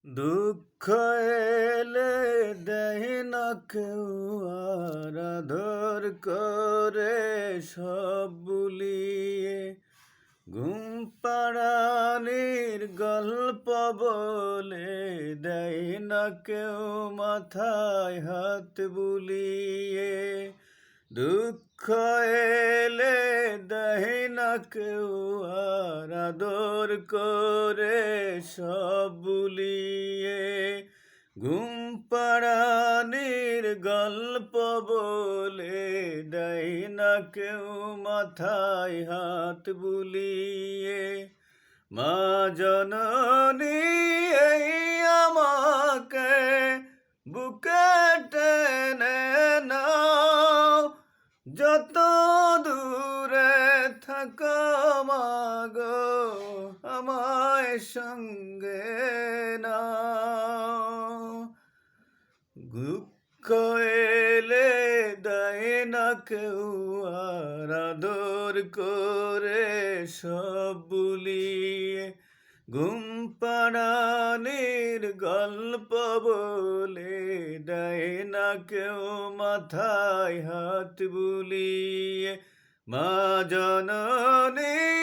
দুঃখ এলে দেয় না কেউ আর আদর করে সব ভুলিয়ে ঘুম পাড়ানির গল্প বলে দেয় না কেউ মাথায় হাত বুলিয়ে দুঃখ এলে দেয় না কেউ আর আদর করে সব ভুলিয়ে ঘুম পাড়ানির গল্প বলে দেয় না কেউ মাথায় হাত বুলিয়ে মা জননী এই আমাকে বুকে টেনে নাও যত দূরে থাকো মাগো আমায় সঙ্গে নাও দুঃখ এলে দেয় না কেউ আর আদর করে সব ভুলিয়ে ঘুম পাড়ানির গল্প বলে দেয় না কেউ মাথায় হাত বুলিয়ে মা জননী